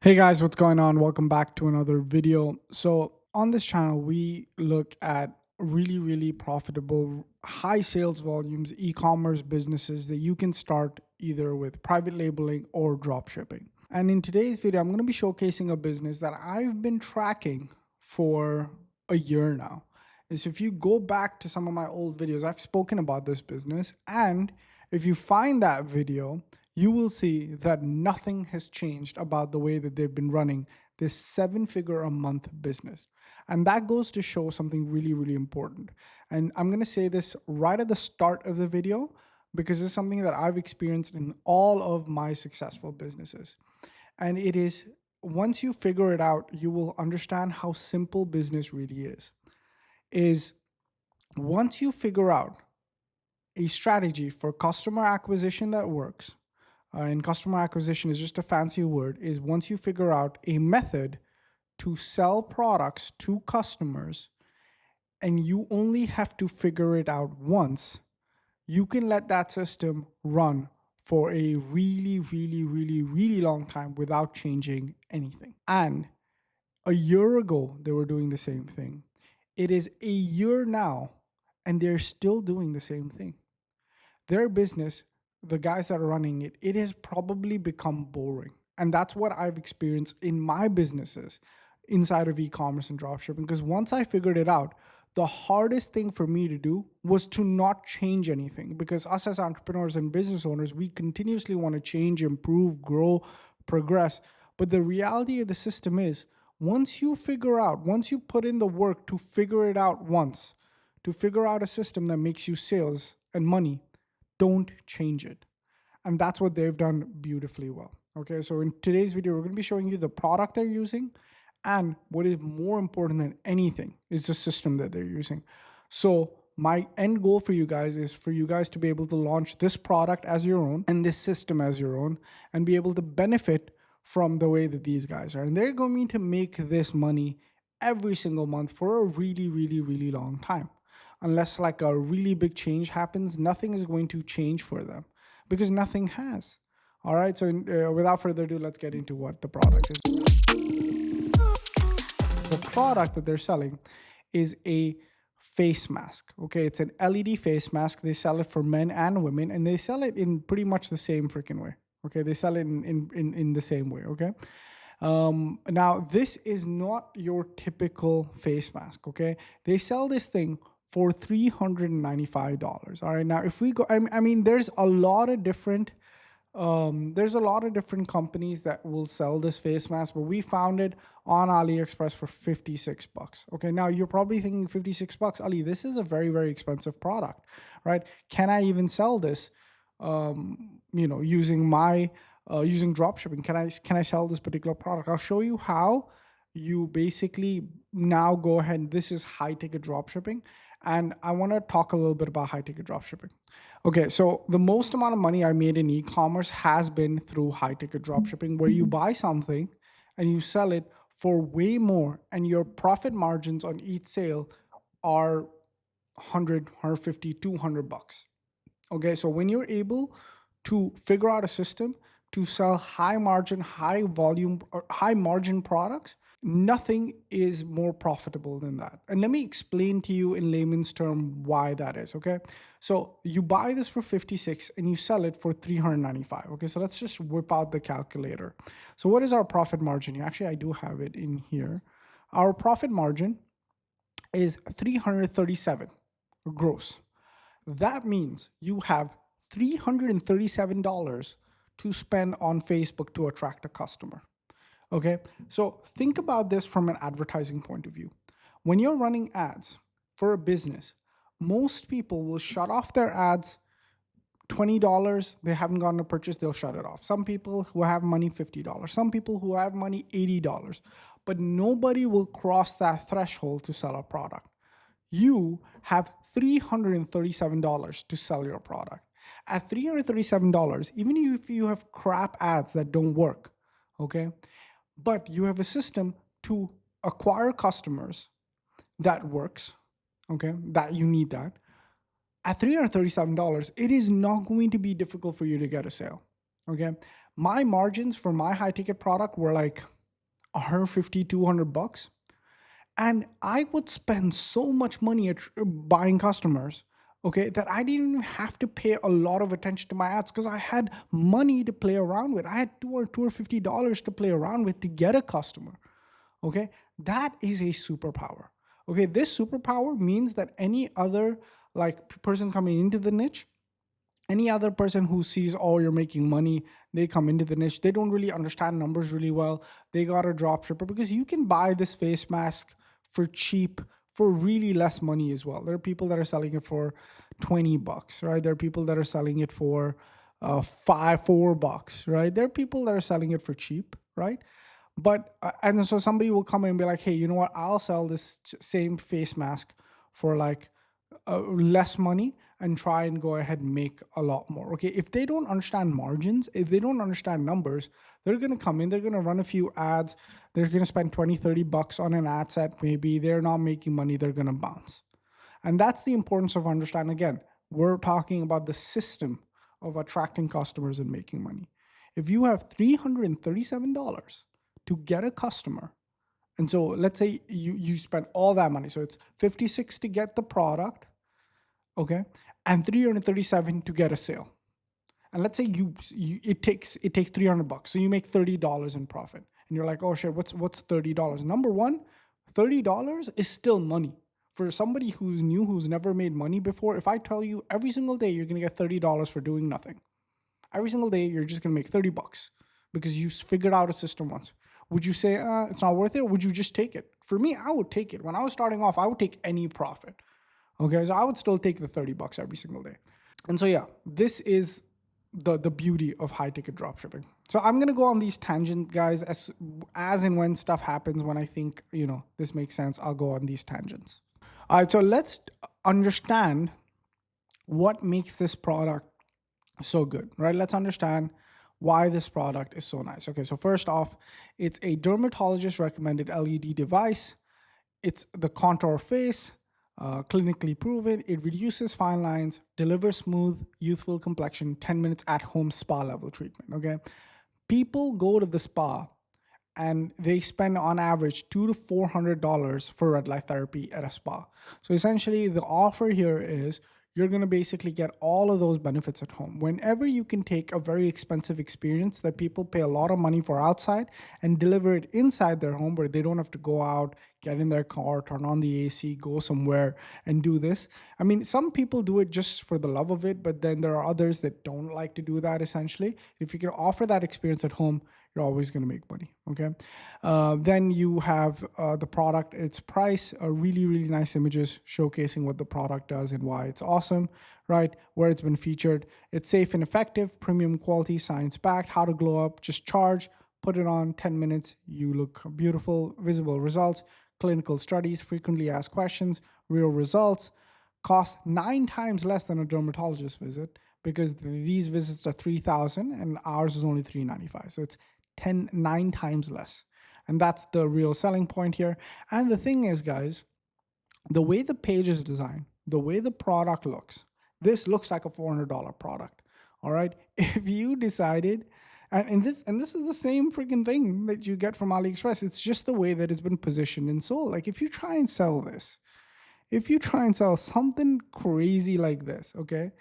Hey guys, what's going on? Welcome back to another video. So, on this channel, we look at really profitable, high sales volumes, e commerce businesses that you can start either with private labeling or drop shipping. And in today's video, I'm going to be showcasing a business that I've been tracking for a year now. Is if you go back to some of my old videos, I've spoken about this business. And if you find that video, you will see that nothing has changed about the way that they've been running this 7-figure a month business. And that goes to show something really important. And I'm going to say this right at the start of the video because it's something that I've experienced in all of my successful businesses. And it is once you figure it out, you will understand how simple business really is. Is once you figure out a strategy for customer acquisition that works, and customer acquisition is just a fancy word, is once you figure out a method to sell products to customers and you only have to figure it out once, you can let that system run for a really long time without changing anything. And a year ago, they were doing the same thing. It is a year now, and they're still doing the same thing. Their business, the guys that are running it, it has probably become boring. And that's what I've experienced in my businesses inside of e-commerce and dropshipping. Because once I figured it out, the hardest thing for me to do was to not change anything. Because us as entrepreneurs and business owners, we continuously want to change, improve, grow, progress. But the reality of the system is once you put in the work to figure it out once, to figure out a system that makes you sales and money, don't change it. And that's what they've done beautifully well. Okay, so in today's video, we're going to be showing you the product they're using, and what is more important than anything is the system that they're using. So my end goal for you guys is for you guys to be able to launch this product as your own and this system as your own and be able to benefit from the way that these guys are. And they're going to make this money every single month for a really long time. Unless like a really big change happens, nothing is going to change for them because nothing has. All right, so without further ado, let's get into what the product is. The product that they're selling is a face mask. Okay, it's an LED face mask. They sell it for men and women, and they sell it in pretty much the same freaking way. Okay, they sell it in the same way. Okay. Now, this is not your typical face mask. Okay, they sell this thing for $395. All right, now if we go, I mean, there's a lot of different companies that will sell this face mask, but we found it on AliExpress for 56 bucks. Okay, now you're probably thinking 56 bucks, Ali, this is a very expensive product, right? Can I even sell this? Using my using dropshipping, can I sell this particular product? I'll show you how you basically now go ahead. This is high ticket dropshipping, and I want to talk a little bit about high ticket dropshipping. Okay, so the most amount of money I made in e-commerce has been through high ticket dropshipping, where you buy something and you sell it for way more, and your profit margins on each sale are 100, 150, 200 bucks. Okay, so when you're able to figure out a system to sell high margin, high volume, or high margin products, nothing is more profitable than that. And let me explain to you in layman's term why that is. Okay, so you buy this for 56 and you sell it for 395. Okay, so let's just whip out the calculator. So what is our profit margin? Actually, I do have it in here. Our profit margin is 337 gross. That means you have $337 to spend on Facebook to attract a customer. Okay, so think about this from an advertising point of view. When you're running ads for a business, most people will shut off their ads. $20, they haven't gotten a purchase, they'll shut it off. Some people who have money, $50. Some people who have money, $80. But nobody will cross that threshold to sell a product. You have $337 to sell your product. At $337, even if you have crap ads that don't work, okay, but you have a system to acquire customers that works, okay, that you need that. At $337, it is not going to be difficult for you to get a sale, okay? my margins for my high ticket product were like 150, $200. And I would spend so much money at buying customers, okay, that I didn't even have to pay a lot of attention to my ads because I had money to play around with. I had $250 to play around with to get a customer. Okay, that is a superpower. Okay, this superpower means that any other like person coming into the niche, any other person who sees, oh, you're making money, they come into the niche, they don't really understand numbers really well, they got a drop shipper, because you can buy this face mask for cheap for really less money as well. There are people that are selling it for $20, right? There are people that are selling it for $4, right? There are people that are selling it for cheap, right? But and so somebody will come in and be like, hey, you know what, I'll sell this same face mask for like less money and try and go ahead and make a lot more. Okay, if they don't understand margins, if they don't understand numbers, they're going to come in, they're going to run a few ads, they're going to spend 20, $30 on an ad set, maybe they're not making money, they're going to bounce. And that's the importance of understanding. Again, we're talking about the system of attracting customers and making money. If you have $337 to get a customer, and so let's say you spend all that money, so it's 56 to get the product, okay, and 337 to get a sale. And let's say it takes $300, so you make $30 in profit, and you're like, oh shit, what's $30? Number one, $30 is still money for somebody who's new, who's never made money before. If I tell you every single day you're gonna get $30 for doing nothing, every single day you're just gonna make $30 because you figured out a system once, would you say it's not worth it, or would you just take it? For me, I would take it. When I was starting off, I would take any profit. Okay, so I would still take the $30 every single day. And so yeah, this is the beauty of high ticket dropshipping. So I'm gonna go on these tangents, guys, as and when stuff happens, when I think this makes sense, I'll go on these tangents. All right, so let's understand what makes this product so good, right? Let's understand why this product is so nice. Okay, so first off, it's a dermatologist recommended LED device. It's the contour face, clinically proven. It reduces fine lines, delivers smooth, youthful complexion, 10 minutes at home spa level treatment. Okay, people go to the spa and they spend on average $200 to $400 for red light therapy at a spa. So essentially the offer here is you're going to basically get all of those benefits at home. Whenever you can take a very expensive experience that people pay a lot of money for outside and deliver it inside their home, where they don't have to go out, get in their car, turn on the AC, go somewhere and do this. I mean, some people do it just for the love of it, but then there are others that don't like to do that essentially. If you can offer that experience at home, you're always going to make money. Okay. Then you have the product, its price, really, really nice images showcasing what the product does and why it's awesome, right? Where it's been featured. It's safe and effective, premium quality, science-backed, how to glow up, just charge, put it on 10 minutes. You look beautiful, visible results, clinical studies, frequently asked questions, real results, cost 9 times less than a dermatologist visit, because these visits are $3,000 and ours is only $395. So it's 9 times less. And that's the real selling point here. And the thing is, guys, the way the page is designed, the way the product looks, this looks like a $400 product. All right. If you decided, and this is the same freaking thing that you get from AliExpress, it's just the way that it's been positioned and sold. Like if you try and sell this, if you try and sell something crazy like this, okay,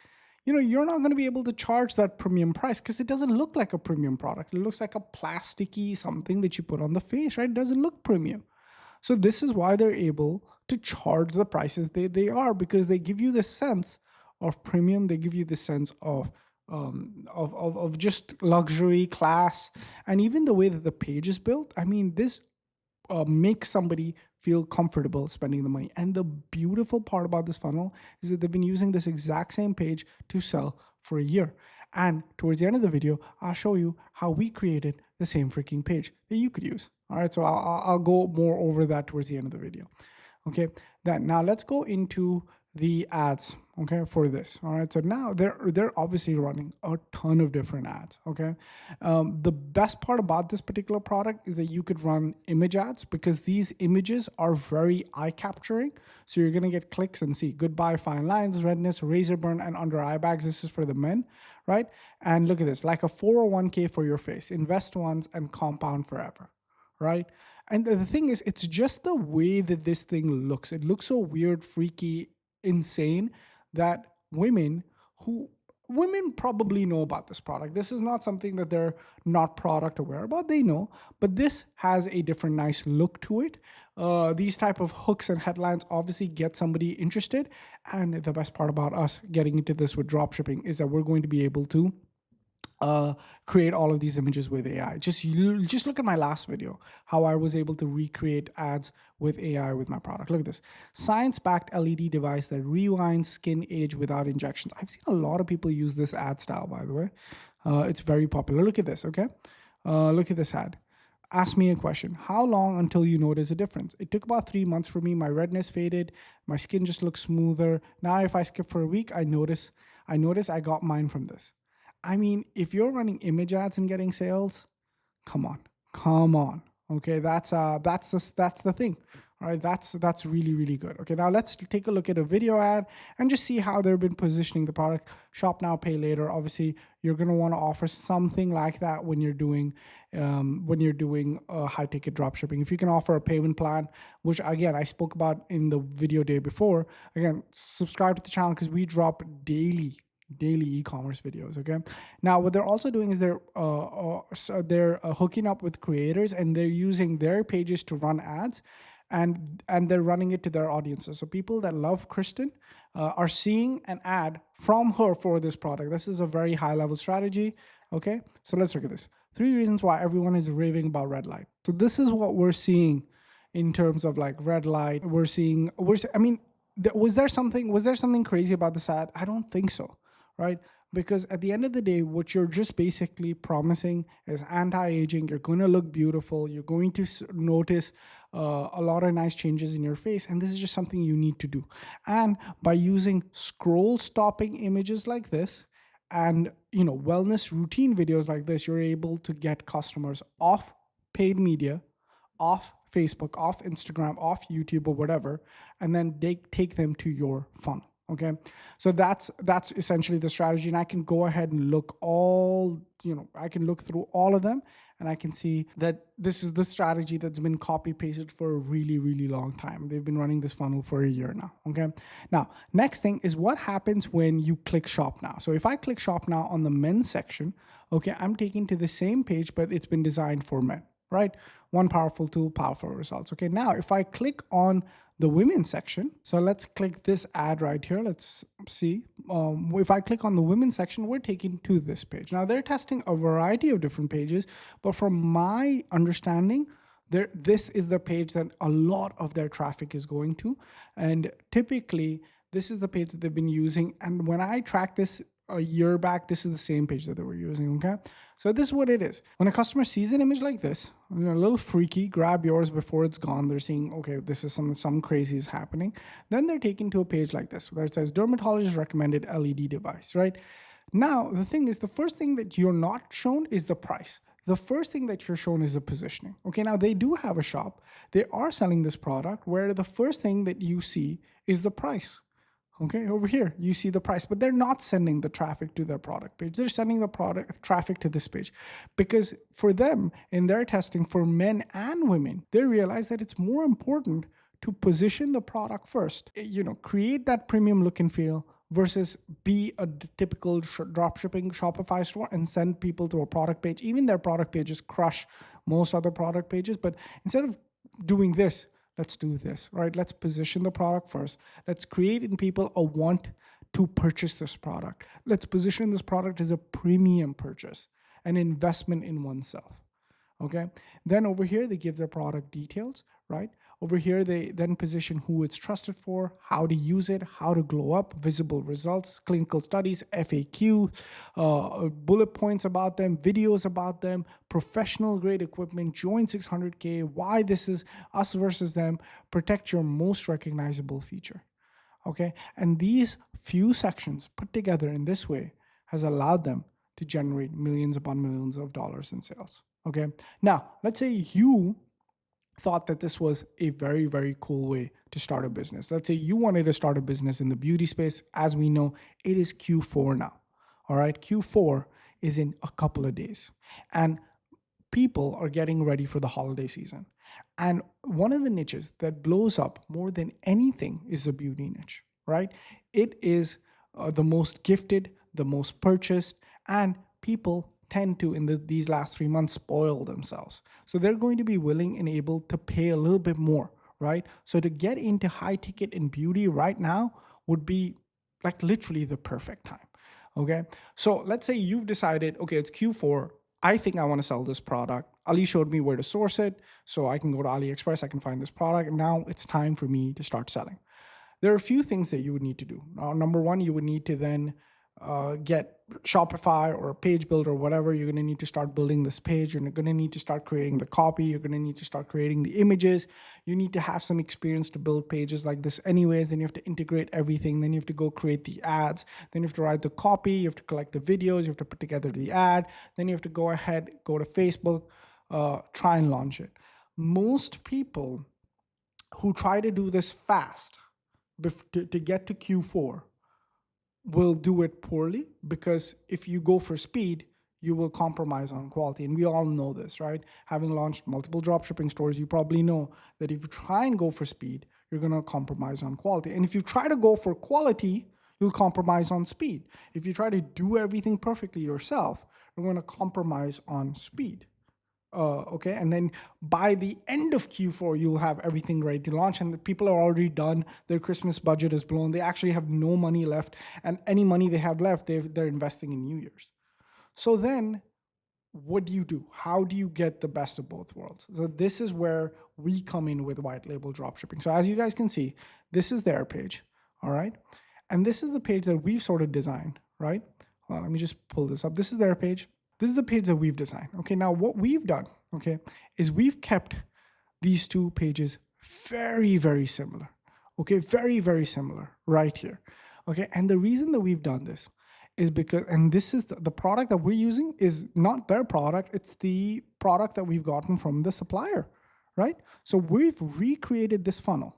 you're not going to be able to charge that premium price because it doesn't look like a premium product. It looks like a plasticky something that you put on the face, right? It doesn't look premium. So this is why they're able to charge the prices they are, because they give you this sense of premium. They give you this sense of just luxury, class, and even the way that the page is built. I mean, this makes somebody feel comfortable spending the money. And the beautiful part about this funnel is that they've been using this exact same page to sell for a year. And towards the end of the video, I'll show you how we created the same freaking page that you could use. All right, so I'll go more over that towards the end of the video. Okay, now let's go into the ads, okay, for this. All right, so now they're obviously running a ton of different ads. Okay, the best part about this particular product is that you could run image ads, because these images are very eye capturing. So you're gonna get clicks and see goodbye fine lines, redness, razor burn, and under eye bags. This is for the men, right? And look at this, like a 401k for your face, invest once and compound forever, right? And the thing is, it's just the way that this thing looks. It looks so weird, freaky, insane that who women probably know about this product. This is not something that they're not product aware about. They know, but this has a different nice look to it. These type of hooks and headlines obviously get somebody interested. And the best part about us getting into this with dropshipping is that we're going to be able to create all of these images with AI. Just look at my last video, how I was able to recreate ads with AI with my product. Look at this science-backed LED device that rewinds skin age without injections. I've seen a lot of people use this ad style, by the way. It's very popular. Look at this, okay? Look at this ad. Ask me a question. How long until you notice a difference? It took about 3 months for me. My redness faded. My skin just looks smoother. Now, if I skip for a week, I notice I got mine from this. I mean, if you're running image ads and getting sales, come on. Okay, that's the thing. All right, that's really, really good. Okay, now let's take a look at a video ad and just see how they've been positioning the product. Shop now, pay later. Obviously, you're gonna want to offer something like that when you're doing high ticket drop shipping. If you can offer a payment plan, which again I spoke about in the video day before. Again, subscribe to the channel because we drop daily e-commerce videos. Okay, now what they're also doing is they're hooking up with creators and they're using their pages to run ads, and they're running it to their audiences. So people that love Kristen are seeing an ad from her for this product. This is a very high level strategy. Okay, so let's look at this. 3 reasons why everyone is raving about red light. So this is what we're seeing in terms of like red light. I mean, was there something crazy about this ad? I don't think so. Right? Because at the end of the day, what you're just basically promising is anti-aging. You're going to look beautiful. You're going to notice a lot of nice changes in your face. And this is just something you need to do. And by using scroll stopping images like this and, wellness routine videos like this, you're able to get customers off paid media, off Facebook, off Instagram, off YouTube or whatever, and then they take them to your funnel. Okay, so that's essentially the strategy, and I can go ahead and I can look through all of them, and I can see that this is the strategy that's been copy pasted for a really, really long time. They've been running this funnel for a year now. Okay, now next thing is what happens when you click shop now. So if I click shop now on the men's section, okay, I'm taken to the same page, but it's been designed for men, right? One powerful tool, powerful results. Okay, now if I click on the women's section, so let's click this ad right here. Let's see. If I click on the women's section, we're taken to this page. Now they're testing a variety of different pages, but from my understanding, this is the page that a lot of their traffic is going to. And typically, this is the page that they've been using. And when I track this a year back, this is the same page that they were using. Okay, so this is what it is. When a customer sees an image like this, a little freaky, grab yours before it's gone. They're seeing, okay, this is some crazy is happening. Then they're taken to a page like this where it says dermatologist recommended LED device. Right now, the thing is, the first thing that you're not shown is the price. The first thing that you're shown is the positioning. Okay, now they do have a shop. They are selling this product where the first thing that you see is the price. Okay, over here, you see the price, but they're not sending the traffic to their product page. They're sending the product traffic to this page because for them, in their testing for men and women, they realize that it's more important to position the product first, create that premium look and feel versus be a typical dropshipping Shopify store and send people to a product page. Even their product pages crush most other product pages, but instead of doing this, let's do this, right? Let's position the product first. Let's create in people a want to purchase this product. Let's position this product as a premium purchase, an investment in oneself. Okay. Then over here, they give their product details, right? Over here, they then position who it's trusted for, how to use it, how to glow up, visible results, clinical studies, FAQ, bullet points about them, videos about them, professional grade equipment, join 600K, why this is us versus them, protect your most recognizable feature. Okay. And these few sections put together in this way has allowed them to generate millions upon millions of dollars in sales. Okay. Now, let's say you thought that this was a very, very cool way to start a business. Let's say you wanted to start a business in the beauty space. As we know, it is Q4 now. All right, Q4 is in a couple of days. And people are getting ready for the holiday season. And one of the niches that blows up more than anything is the beauty niche, right? It is the most gifted, the most purchased, and people tend to, in these last 3 months, spoil themselves. So they're going to be willing and able to pay a little bit more, right? So to get into high ticket in beauty right now would be like literally the perfect time. Okay. So let's say you've decided, okay, it's Q4. I think I want to sell this product. Ali showed me where to source it. So I can go to AliExpress, I can find this product. And now it's time for me to start selling. There are a few things that you would need to do. Number one, you would need to then get Shopify or a page builder or whatever. You're going to need to start building this page. You're going to need to start creating the copy. You're going to need to start creating the images. You need to have some experience to build pages like this anyways. Then you have to integrate everything. Then you have to go create the ads. Then you have to write the copy. You have to collect the videos. You have to put together the ad. Then you have to go ahead, go to Facebook, try and launch it. Most people who try to do this fast to get to Q4 will do it poorly, because if you go for speed, you will compromise on quality. And we all know this, right? Having launched multiple dropshipping stores, you probably know that if you try and go for speed, you're going to compromise on quality. And if you try to go for quality, you'll compromise on speed. If you try to do everything perfectly yourself, you're going to compromise on speed. Okay, and then by the end of Q4, you'll have everything ready to launch, and the people are already done. Their Christmas budget is blown. They actually have no money left, and any money they have left, they're investing in New Year's. So then, what do you do? How do you get the best of both worlds? So this is where we come in with white label dropshipping. So as you guys can see, this is their page, all right, and this is the page that we've sort of designed, right? Well, let me just pull this up. This is their page. This is the page that we've designed. Okay, now what we've done, okay, is we've kept these two pages very, very similar. Okay, very, very similar right here. Okay, and the reason that we've done this is because, and this is the product that we're using is not their product, it's the product that we've gotten from the supplier, right? So we've recreated this funnel.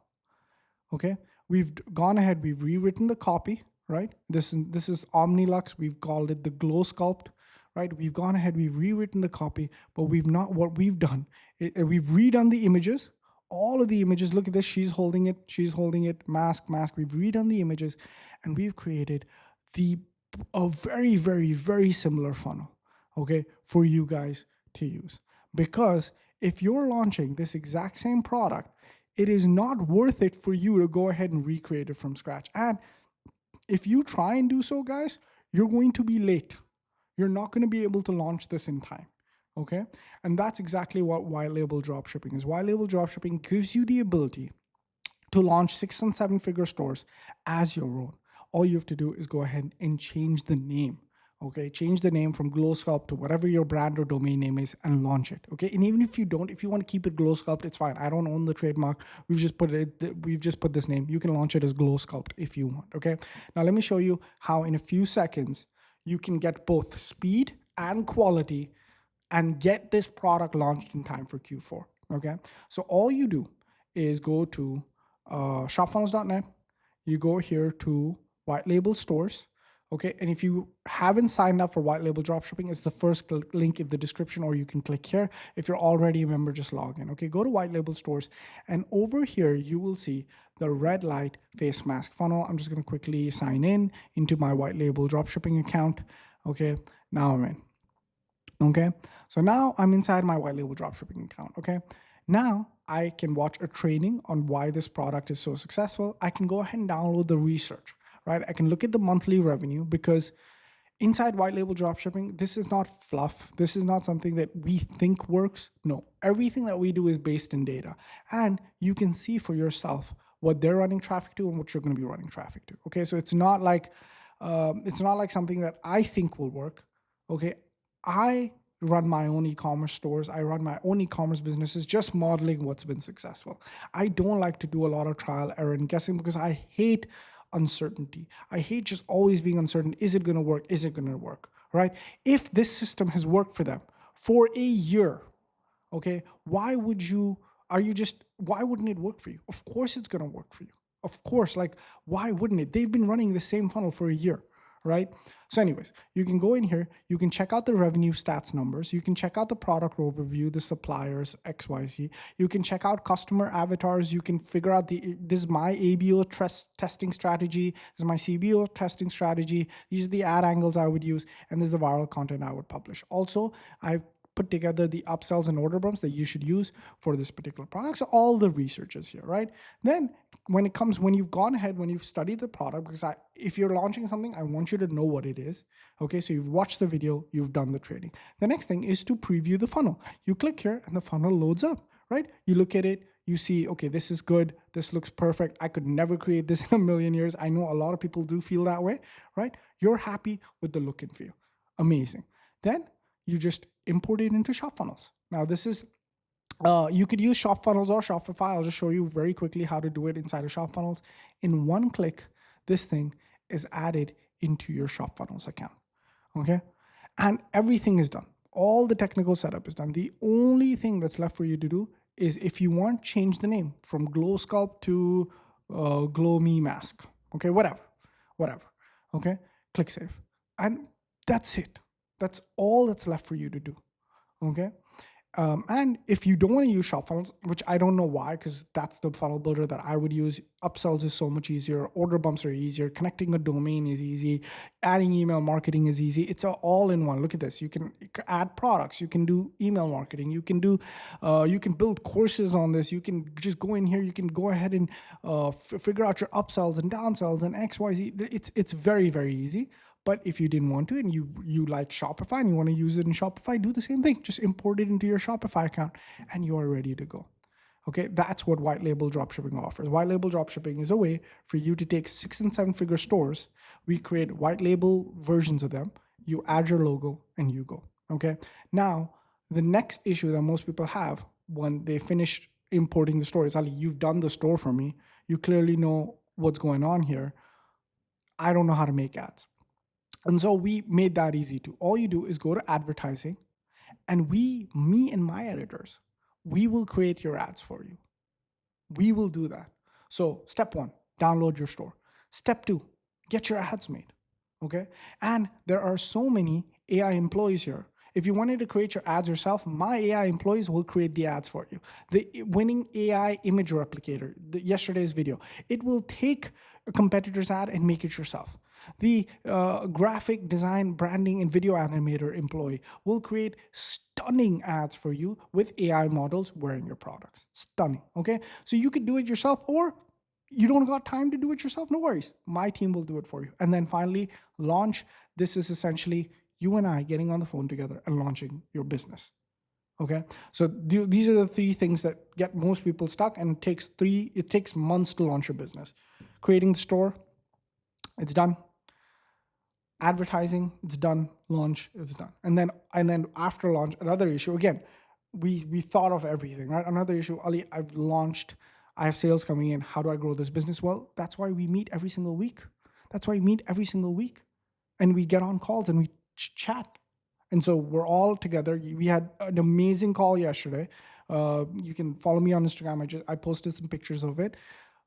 Okay, we've gone ahead, we've rewritten the copy, right? This is Omnilux, we've called it the Glow Sculpt. Right, we've gone ahead, we've rewritten the copy, but we've not, what we've done, we've redone the images, all of the images. Look at this, she's holding it, mask, we've redone the images, and we've created a very, very, very similar funnel, okay, for you guys to use. Because if you're launching this exact same product, it is not worth it for you to go ahead and recreate it from scratch. And if you try and do so, guys, you're going to be late. You're not going to be able to launch this in time, okay? And that's exactly what white label dropshipping is. White label dropshipping gives you the ability to launch 6 and 7 figure stores as your own. All you have to do is go ahead and change the name, okay? Change the name from Glow Sculpt to whatever your brand or domain name is and launch it, okay? And even if you don't, if you want to keep it Glow Sculpt, it's fine. I don't own the trademark. We've just put this name. You can launch it as Glow Sculpt if you want, okay? Now let me show you how in a few seconds you can get both speed and quality and get this product launched in time for Q4, okay? So all you do is go to shopfunnels.net. You go here to white label stores, okay? And if you haven't signed up for white label dropshipping, it's the first link in the description, or you can click here. If you're already a member, just log in, okay? Go to white label stores, and over here, you will see the red light face mask funnel. I'm just gonna quickly sign in into my white label dropshipping account, okay? Now I'm in, okay? So now I'm inside my white label dropshipping account, okay? Now I can watch a training on why this product is so successful. I can go ahead and download the research, right? I can look at the monthly revenue, because inside white label dropshipping, this is not fluff. This is not something that we think works. No, everything that we do is based in data, and you can see for yourself what they're running traffic to and what you're going to be running traffic to. Okay, so it's not like something that I think will work. Okay, I run my own e-commerce stores. I run my own e-commerce businesses, just modeling what's been successful. I don't like to do a lot of trial, error, and guessing, because I hate uncertainty. I hate just always being uncertain. Is it going to work? Is it going to work? Right? If this system has worked for them for a year, okay, why wouldn't it work for you? Of course it's going to work for you. Of course, like, why wouldn't it? They've been running the same funnel for a year, right? So anyways, you can go in here, you can check out the revenue stats numbers, you can check out the product overview, the suppliers, XYZ, you can check out customer avatars, you can figure out this is my ABO testing strategy, this is my CBO testing strategy, these are the ad angles I would use, and this is the viral content I would publish. Also, I've put together the upsells and order bumps that you should use for this particular product. So all the research is here, right? Then when you've gone ahead, when you've studied the product, because if you're launching something, I want you to know what it is. Okay, so you've watched the video, you've done the training. The next thing is to preview the funnel. You click here and the funnel loads up, right? You look at it, you see, okay, this is good. This looks perfect. I could never create this in a million years. I know a lot of people do feel that way, right? You're happy with the look and feel. Amazing. Then you just import it into ShopFunnels. Now this is, you could use ShopFunnels or Shopify. I'll just show you very quickly how to do it inside of ShopFunnels. In one click, this thing is added into your ShopFunnels account, okay? And everything is done. All the technical setup is done. The only thing that's left for you to do is, if you want, change the name from Glow Sculpt to Glow Me Mask, okay? Whatever, okay? Click Save. And that's it. That's all that's left for you to do, okay? And if you don't want to use ShopFunnels, which I don't know why, because that's the funnel builder that I would use, upsells is so much easier, order bumps are easier, connecting a domain is easy, adding email marketing is easy. It's all in one. Look at this. You can add products, you can do email marketing, you can build courses on this. You can just go in here, you can go ahead and figure out your upsells and downsells and XYZ. It's very, very easy. But if you didn't want to and you like Shopify and you want to use it in Shopify, do the same thing. Just import it into your Shopify account and you are ready to go. Okay, that's what white label dropshipping offers. White label dropshipping is a way for you to take 6 and 7 figure stores. We create white label versions of them. You add your logo and you go. Okay, now the next issue that most people have when they finish importing the store is, Ali, you've done the store for me. You clearly know what's going on here. I don't know how to make ads. And so we made that easy too. All you do is go to advertising, and me and my editors, we will create your ads for you. We will do that. So step 1, download your store. Step 2, get your ads made. Okay. And there are so many AI employees here. If you wanted to create your ads yourself, my AI employees will create the ads for you. The winning AI image replicator, yesterday's video, it will take a competitor's ad and make it yourself. The graphic design, branding, and video animator employee will create stunning ads for you with AI models wearing your products. Stunning, okay? So you could do it yourself, or you don't got time to do it yourself, no worries. My team will do it for you. And then finally, launch. This is essentially you and I getting on the phone together and launching your business. Okay, so these are the 3 things that get most people stuck, and it takes months to launch your business. Creating the store, it's done. Advertising, it's done. Launch, it's done. And then after launch, another issue. Again, we thought of everything, right? Another issue, Ali, I've launched, I have sales coming in. How do I grow this business? Well, that's why we meet every single week. And we get on calls and we chat. And so we're all together. We had an amazing call yesterday. You can follow me on Instagram. I posted some pictures of it.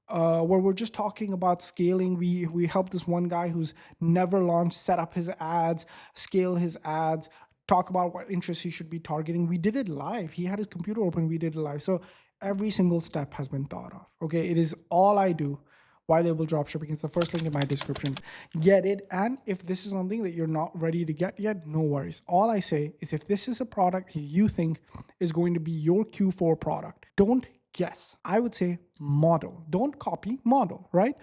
Where we're just talking about scaling. We helped this one guy who's never launched set up his ads, scale his ads, talk about what interests he should be targeting. We did it live. He had his computer open. We did it live. So every single step has been thought of. Okay, it is all I do. White label dropshipping. It's the first link in my description. Get it. And if this is something that you're not ready to get yet, no worries. All I say is, if this is a product you think is going to be your Q4 product, don't guess. I would say model. Don't copy, model, right?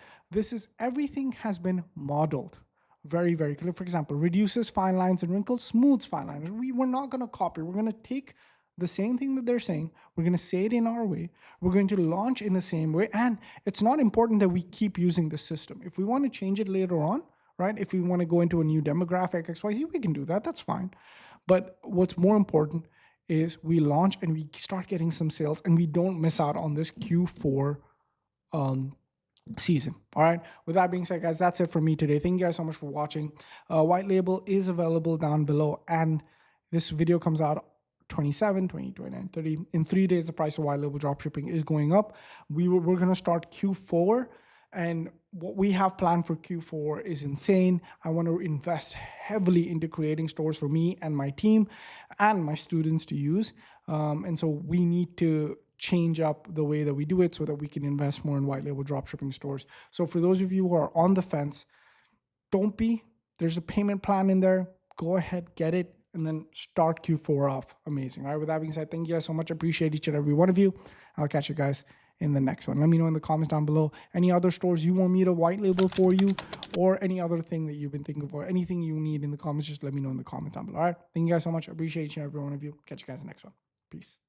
Everything has been modeled. Very, very clear. For example, reduces fine lines and wrinkles, smooths fine lines. We're not going to copy. We're going to take the same thing that they're saying. We're going to say it in our way. We're going to launch in the same way. And it's not important that we keep using the system. If we want to change it later on, right? If we want to go into a new demographic, XYZ, we can do that. That's fine. But what's more important is we launch and we start getting some sales, and we don't miss out on this Q4 season. All right. With that being said, guys, that's it for me today. Thank you guys so much for watching. White label is available down below, and this video comes out 27, 20, 29, 30. In 3 days, the price of white label dropshipping is going up. We're going to start Q4 And what we have planned for Q4 is insane. I want to invest heavily into creating stores for me and my team and my students to use. And so we need to change up the way that we do it so that we can invest more in white label dropshipping stores. So for those of you who are on the fence, don't be. There's a payment plan in there. Go ahead, get it, and then start Q4 off amazing. All right. With that being said, thank you guys so much. I appreciate each and every one of you. I'll catch you guys in the next one. Let me know in the comments down below any other stores you want me to white label for you, or any other thing that you've been thinking of, or anything you need in the comments. Just let me know in the comments down below. All right. Thank you guys so much. I appreciate each and every one of you. Catch you guys in the next one. Peace.